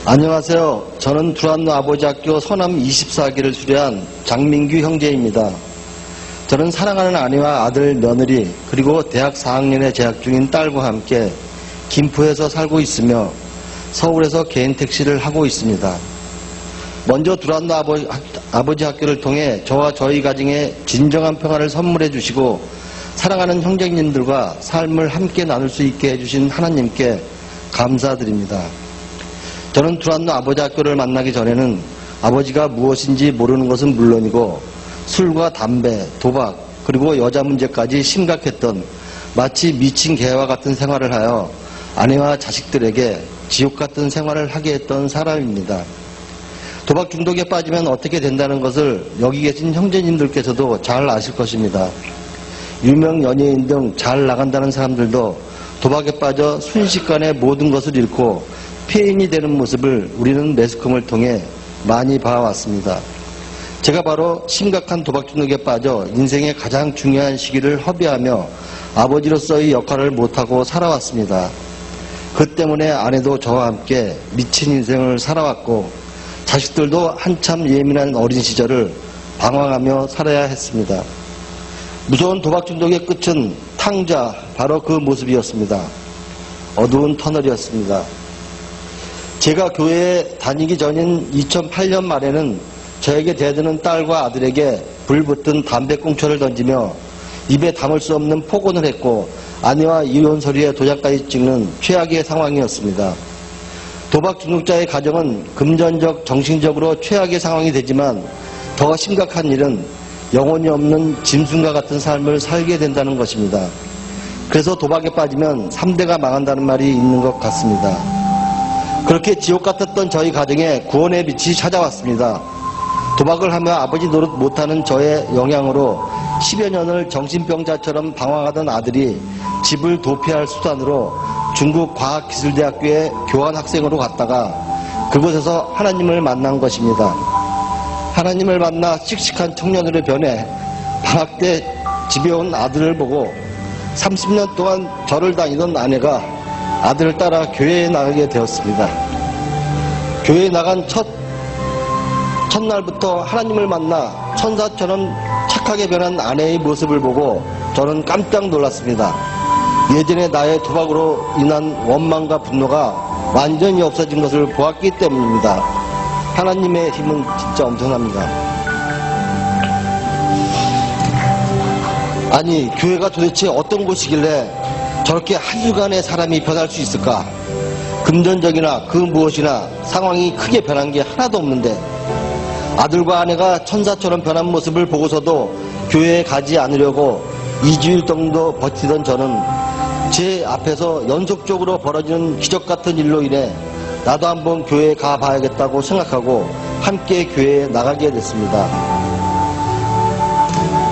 안녕하세요. 저는 두란노 아버지학교 서남 24기를 수료한 장민규 형제입니다. 저는 사랑하는 아내와 아들, 며느리, 그리고 대학 4학년에 재학 중인 딸과 함께 김포에서 살고 있으며 서울에서 개인 택시를 하고 있습니다. 먼저 두란노 아버지 학교를 통해 저와 저희 가정에 진정한 평화를 선물해 주시고 사랑하는 형제님들과 삶을 함께 나눌 수 있게 해주신 하나님께 감사드립니다. 저는 두란노 아버지 학교를 만나기 전에는 아버지가 무엇인지 모르는 것은 물론이고 술과 담배, 도박, 그리고 여자 문제까지 심각했던 마치 미친 개와 같은 생활을 하여 아내와 자식들에게 지옥 같은 생활을 하게 했던 사람입니다. 도박 중독에 빠지면 어떻게 된다는 것을 여기 계신 형제님들께서도 잘 아실 것입니다. 유명 연예인 등 잘 나간다는 사람들도 도박에 빠져 순식간에 모든 것을 잃고 폐인이 되는 모습을 우리는 매스컴을 통해 많이 봐왔습니다. 제가 바로 심각한 도박 중독에 빠져 인생의 가장 중요한 시기를 허비하며 아버지로서의 역할을 못하고 살아왔습니다. 그 때문에 아내도 저와 함께 미친 인생을 살아왔고 자식들도 한참 예민한 어린 시절을 방황하며 살아야 했습니다. 무서운 도박 중독의 끝은 탕자, 바로 그 모습이었습니다. 어두운 터널이었습니다. 제가 교회에 다니기 전인 2008년 말에는 저에게 대드는 딸과 아들에게 불붙은 담배꽁초를 던지며 입에 담을 수 없는 폭언을 했고 아내와 이혼 서류에 도장까지 찍는 최악의 상황이었습니다. 도박 중독자의 가정은 금전적, 정신적으로 최악의 상황이 되지만 더 심각한 일은 영혼이 없는 짐승과 같은 삶을 살게 된다는 것입니다. 그래서 도박에 빠지면 3대가 망한다는 말이 있는 것 같습니다. 그렇게 지옥 같았던 저희 가정에 구원의 빛이 찾아왔습니다. 도박을 하며 아버지 노릇 못하는 저의 영향으로 10여 년을 정신병자처럼 방황하던 아들이 집을 도피할 수단으로 중국 과학기술대학교에 교환학생으로 갔다가 그곳에서 하나님을 만난 것입니다. 하나님을 만나 씩씩한 청년으로 변해 방학 때 집에 온 아들을 보고 30년 동안 절을 다니던 아내가 아들을 따라 교회에 나가게 되었습니다. 교회에 나간 첫날부터 하나님을 만나 천사처럼 착하게 변한 아내의 모습을 보고 저는 깜짝 놀랐습니다. 예전에 나의 도박으로 인한 원망과 분노가 완전히 없어진 것을 보았기 때문입니다. 하나님의 힘은 진짜 엄청납니다. 아니, 교회가 도대체 어떤 곳이길래 저렇게 한순간에 사람이 변할 수 있을까? 금전적이나 그 무엇이나 상황이 크게 변한 게 하나도 없는데 아들과 아내가 천사처럼 변한 모습을 보고서도 교회에 가지 않으려고 2주일 정도 버티던 저는 제 앞에서 연속적으로 벌어지는 기적같은 일로 인해 나도 한번 교회에 가봐야겠다고 생각하고 함께 교회에 나가게 됐습니다.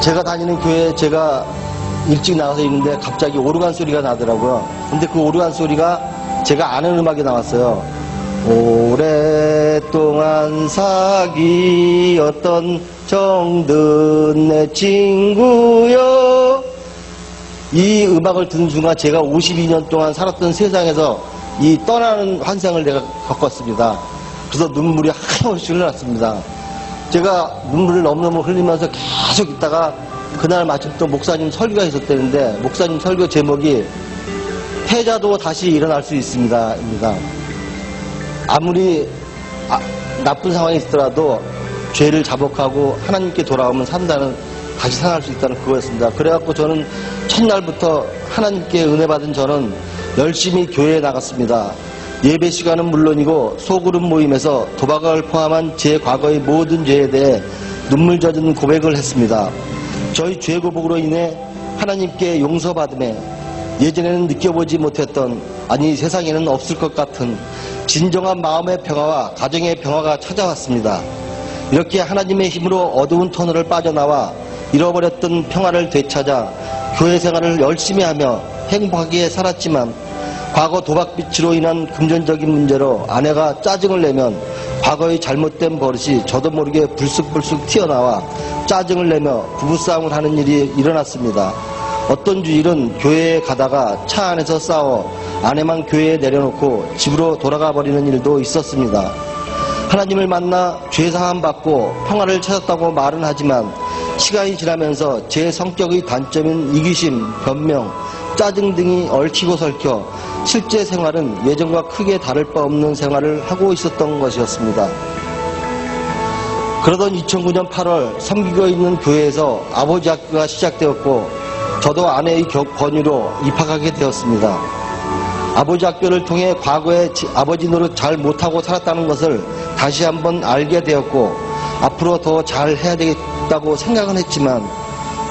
제가 다니는 교회에 제가 일찍 나가서 있는데 갑자기 오르간 소리가 나더라고요. 근데 그 오르간 소리가 제가 아는 음악이 나왔어요. 오랫동안 사귀었던 정든 내 친구여. 이 음악을 듣는 순간 제가 52년 동안 살았던 세상에서 이 떠나는 환상을 내가 겪었습니다. 그래서 눈물이 하염없이 흘러났습니다. 제가 눈물을 너무너무 흘리면서 계속 있다가 그날 마침 또 목사님 설교가 있었다는데 목사님 설교 제목이 패자도 다시 일어날 수 있습니다. 아무리 나쁜 상황이 있더라도 죄를 자복하고 하나님께 돌아오면 산다는, 다시 살아날 수 있다는 그거였습니다. 그래갖고 저는 첫날부터 하나님께 은혜 받은 저는 열심히 교회에 나갔습니다. 예배 시간은 물론이고 소그룹 모임에서 도박을 포함한 제 과거의 모든 죄에 대해 눈물 젖은 고백을 했습니다. 저희 죄고복으로 인해 하나님께 용서받음에 예전에는 느껴보지 못했던, 아니 세상에는 없을 것 같은 진정한 마음의 평화와 가정의 평화가 찾아왔습니다. 이렇게 하나님의 힘으로 어두운 터널을 빠져나와 잃어버렸던 평화를 되찾아 교회 생활을 열심히 하며 행복하게 살았지만 과거 도박빚으로 인한 금전적인 문제로 아내가 짜증을 내면 과거의 잘못된 버릇이 저도 모르게 불쑥불쑥 튀어나와 짜증을 내며 부부싸움을 하는 일이 일어났습니다. 어떤 주일은 교회에 가다가 차 안에서 싸워 아내만 교회에 내려놓고 집으로 돌아가 버리는 일도 있었습니다. 하나님을 만나 죄사함 받고 평화를 찾았다고 말은 하지만 시간이 지나면서 제 성격의 단점인 이기심, 변명, 짜증 등이 얽히고 설켜 실제 생활은 예전과 크게 다를 바 없는 생활을 하고 있었던 것이었습니다. 그러던 2009년 8월 섬기고 있는 교회에서 아버지 학교가 시작되었고 저도 아내의 권유로 입학하게 되었습니다. 아버지 학교를 통해 과거에 아버지 노릇 잘 못하고 살았다는 것을 다시 한번 알게 되었고 앞으로 더 잘 해야 되겠다고 생각은 했지만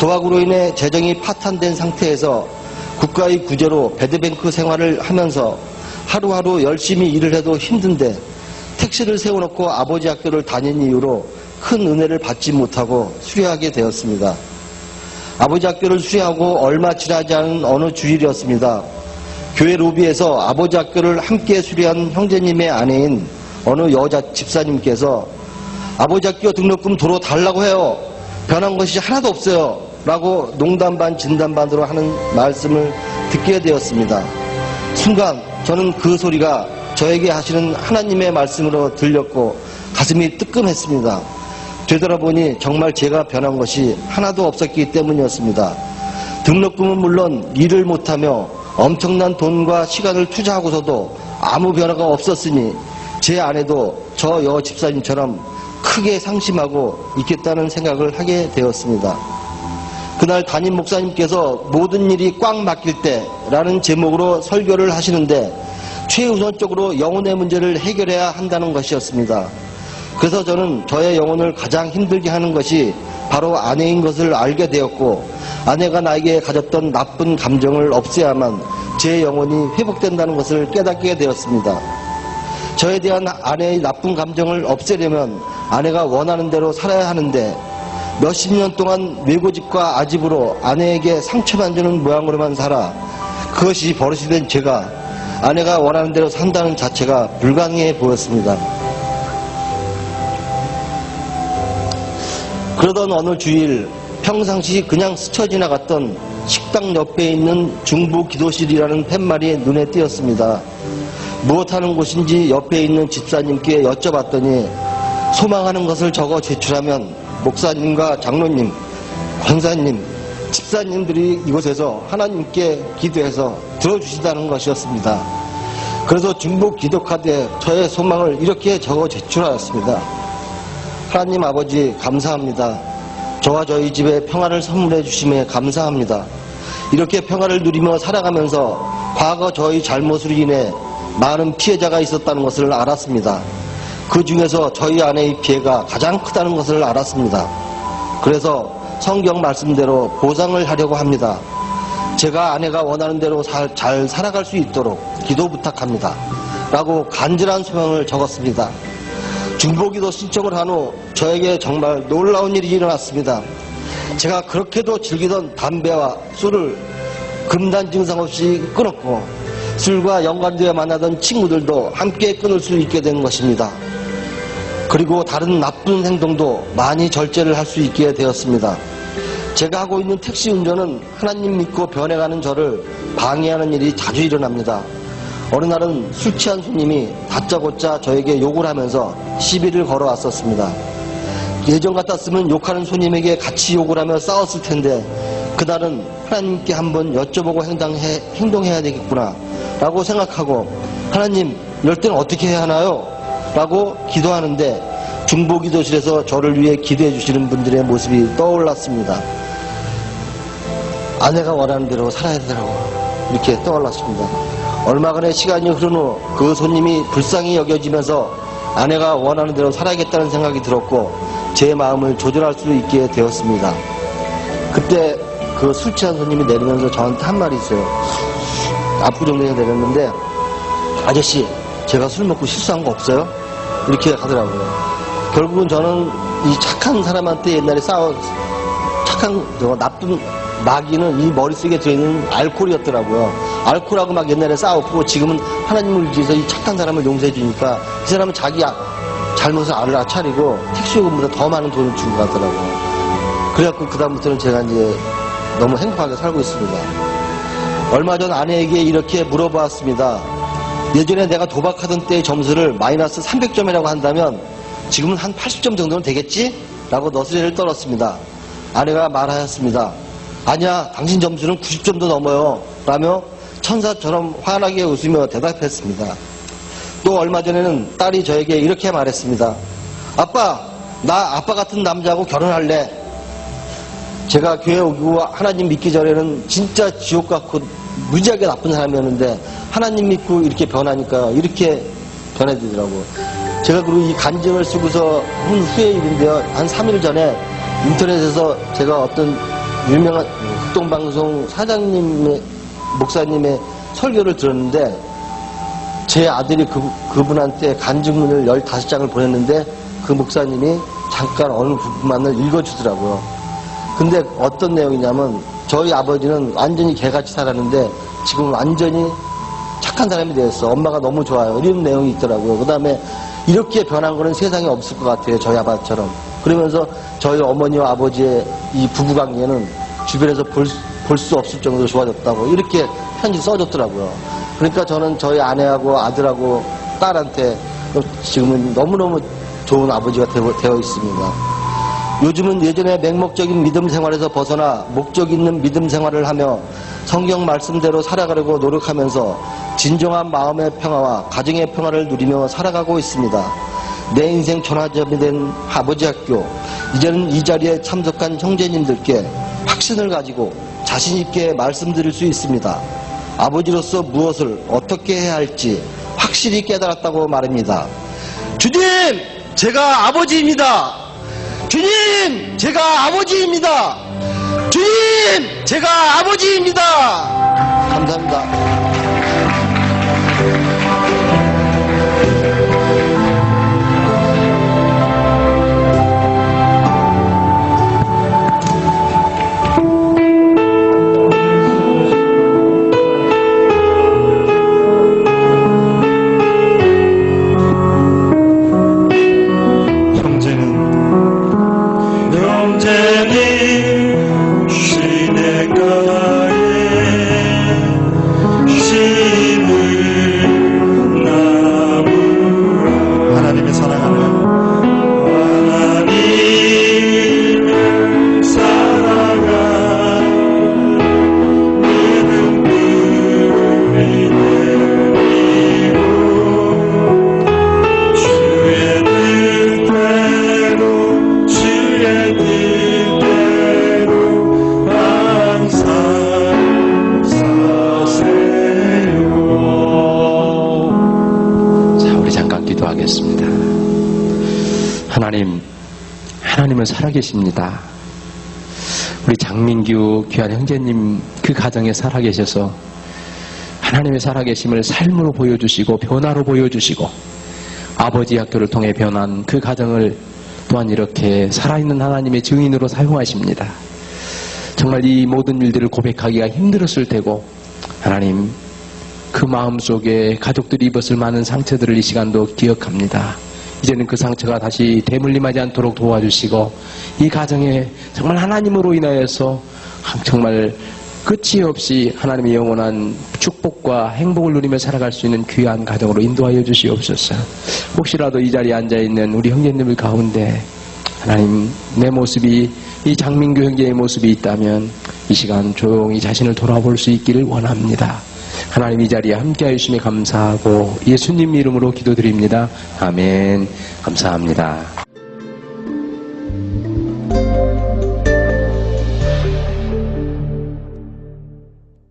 도박으로 인해 재정이 파탄된 상태에서 국가의 구제로 배드뱅크 생활을 하면서 하루하루 열심히 일을 해도 힘든데 택시를 세워놓고 아버지 학교를 다닌 이후로 큰 은혜를 받지 못하고 수료하게 되었습니다. 아버지 학교를 수료하고 얼마 지나지 않은 어느 주일이었습니다. 교회 로비에서 아버지 학교를 함께 수료한 형제님의 아내인 어느 여자 집사님께서 아버지 학교 등록금 도로 달라고 해요. 변한 것이 하나도 없어요. 라고 농담 반 진담 반으로 하는 말씀을 듣게 되었습니다. 순간 저는 그 소리가 저에게 하시는 하나님의 말씀으로 들렸고 가슴이 뜨끔했습니다. 되돌아보니 정말 제가 변한 것이 하나도 없었기 때문이었습니다. 등록금은 물론 일을 못하며 엄청난 돈과 시간을 투자하고서도 아무 변화가 없었으니 제 아내도 저 여 집사님처럼 크게 상심하고 있겠다는 생각을 하게 되었습니다. 그날 담임 목사님께서 모든 일이 꽉 막힐 때라는 제목으로 설교를 하시는데 최우선적으로 영혼의 문제를 해결해야 한다는 것이었습니다. 그래서 저는 저의 영혼을 가장 힘들게 하는 것이 바로 아내인 것을 알게 되었고 아내가 나에게 가졌던 나쁜 감정을 없애야만 제 영혼이 회복된다는 것을 깨닫게 되었습니다. 저에 대한 아내의 나쁜 감정을 없애려면 아내가 원하는 대로 살아야 하는데 몇십 년 동안 외고집과 아집으로 아내에게 상처만 주는 모양으로만 살아 그것이 버릇이 된 제가 아내가 원하는 대로 산다는 자체가 불가능해 보였습니다. 그러던 어느 주일 평상시 그냥 스쳐 지나갔던 식당 옆에 있는 중부 기도실이라는 팻말이 눈에 띄었습니다. 무엇하는 곳인지 옆에 있는 집사님께 여쭤봤더니 소망하는 것을 적어 제출하면 목사님과 장로님, 권사님, 집사님들이 이곳에서 하나님께 기도해서 들어주신다는 것이었습니다. 그래서 중복 기도 카드에 저의 소망을 이렇게 적어 제출하였습니다. 하나님 아버지 감사합니다. 저와 저희 집에 평화를 선물해 주심에 감사합니다. 이렇게 평화를 누리며 살아가면서 과거 저희 잘못으로 인해 많은 피해자가 있었다는 것을 알았습니다. 그 중에서 저희 아내의 피해가 가장 크다는 것을 알았습니다. 그래서 성경 말씀대로 보상을 하려고 합니다. 제가 아내가 원하는 대로 잘 살아갈 수 있도록 기도 부탁합니다. 라고 간절한 소망을 적었습니다. 중보기도 신청을 한 후 저에게 정말 놀라운 일이 일어났습니다. 제가 그렇게도 즐기던 담배와 술을 금단 증상 없이 끊었고 술과 연관되어 만나던 친구들도 함께 끊을 수 있게 된 것입니다. 그리고 다른 나쁜 행동도 많이 절제를 할 수 있게 되었습니다. 제가 하고 있는 택시 운전은 하나님 믿고 변해가는 저를 방해하는 일이 자주 일어납니다. 어느 날은 술 취한 손님이 다짜고짜 저에게 욕을 하면서 시비를 걸어왔었습니다. 예전 같았으면 욕하는 손님에게 같이 욕을 하며 싸웠을 텐데 그날은 하나님께 한번 여쭤보고 행동해야 되겠구나 라고 생각하고 하나님 이럴 때는 어떻게 해야 하나요? 라고 기도하는데 중보기도실에서 저를 위해 기도해 주시는 분들의 모습이 떠올랐습니다. 아내가 원하는 대로 살아야 되더라고 이렇게 떠올랐습니다. 얼마간의 시간이 흐른 후 그 손님이 불쌍히 여겨지면서 아내가 원하는 대로 살아야겠다는 생각이 들었고 제 마음을 조절할 수 있게 되었습니다. 그때 그 술 취한 손님이 내리면서 저한테 한 말이 있어요. 압구정역에 내렸는데 아저씨 제가 술 먹고 실수한 거 없어요? 이렇게 하더라고요. 결국은 저는 이 착한 사람한테 옛날에 착한 나쁜 마귀는 이 머릿속에 들어있는 알코올이었더라고요. 알코올하고 막 옛날에 싸웠고 지금은 하나님을 위해서 이 착한 사람을 용서해 주니까 이 사람은 자기 잘못을 알아차리고 택시요금보다 더 많은 돈을 주고 가더라고요. 그래갖고 그다음부터는 제가 이제 너무 행복하게 살고 있습니다. 얼마 전 아내에게 이렇게 물어보았습니다. 예전에 내가 도박하던 때의 점수를 마이너스 300점이라고 한다면 지금은 한 80점 정도는 되겠지? 라고 너스레를 떨었습니다. 아내가 말하였습니다. 아니야, 당신 점수는 90점도 넘어요. 라며 천사처럼 환하게 웃으며 대답했습니다. 또 얼마 전에는 딸이 저에게 이렇게 말했습니다. 아빠, 나 아빠 같은 남자하고 결혼할래. 제가 교회 오고 하나님 믿기 전에는 진짜 지옥 같고 무지하게 나쁜 사람이었는데 하나님 믿고 이렇게 변하니까 이렇게 변해지더라고요. 제가 그리고 이 간증을 쓰고서 한 후의 일인데요. 한 3일 전에 인터넷에서 제가 어떤 유명한 흑동방송 사장님의 목사님의 설교를 들었는데 제 아들이 그분한테 간증문을 15장을 보냈는데 그 목사님이 잠깐 어느 부분만을 읽어주더라고요. 근데 어떤 내용이냐면 저희 아버지는 완전히 개같이 살았는데 지금 완전히 착한 사람이 되었어. 엄마가 너무 좋아요. 이런 내용이 있더라고요. 그 다음에 이렇게 변한 거는 세상에 없을 것 같아요. 저희 아빠처럼. 그러면서 저희 어머니와 아버지의 이 부부관계는 주변에서 볼 수 없을 정도로 좋아졌다고 이렇게 편지 써줬더라고요. 그러니까 저는 저희 아내하고 아들하고 딸한테 지금은 너무너무 좋은 아버지가 되어 있습니다. 요즘은 예전에 맹목적인 믿음 생활에서 벗어나 목적 있는 믿음 생활을 하며 성경 말씀대로 살아가려고 노력하면서 진정한 마음의 평화와 가정의 평화를 누리며 살아가고 있습니다. 내 인생 전화점이 된 아버지 학교, 이제는 이 자리에 참석한 형제님들께 확신을 가지고 자신 있게 말씀드릴 수 있습니다. 아버지로서 무엇을 어떻게 해야 할지 확실히 깨달았다고 말합니다. 주님, 제가 아버지입니다. 주님, 제가 아버지입니다. 주님, 제가 아버지입니다. 감사합니다. 하나님은 살아계십니다. 우리 장민규 귀한 형제님 그 가정에 살아계셔서 하나님의 살아계심을 삶으로 보여주시고 변화로 보여주시고 아버지 학교를 통해 변한 그 가정을 또한 이렇게 살아있는 하나님의 증인으로 사용하십니다. 정말 이 모든 일들을 고백하기가 힘들었을 테고 하나님 그 마음속에 가족들이 입었을 많은 상처들을 이 시간도 기억합니다. 이제는 그 상처가 다시 대물림하지 않도록 도와주시고 이 가정에 정말 하나님으로 인하여서 정말 끝이 없이 하나님의 영원한 축복과 행복을 누리며 살아갈 수 있는 귀한 가정으로 인도하여 주시옵소서. 혹시라도 이 자리에 앉아있는 우리 형제님들 가운데 하나님 내 모습이 이 장민규 형제의 모습이 있다면 이 시간 조용히 자신을 돌아볼 수 있기를 원합니다. 하나님 이 자리에 함께하여 주심에 감사하고 예수님 이름으로 기도드립니다. 아멘. 감사합니다.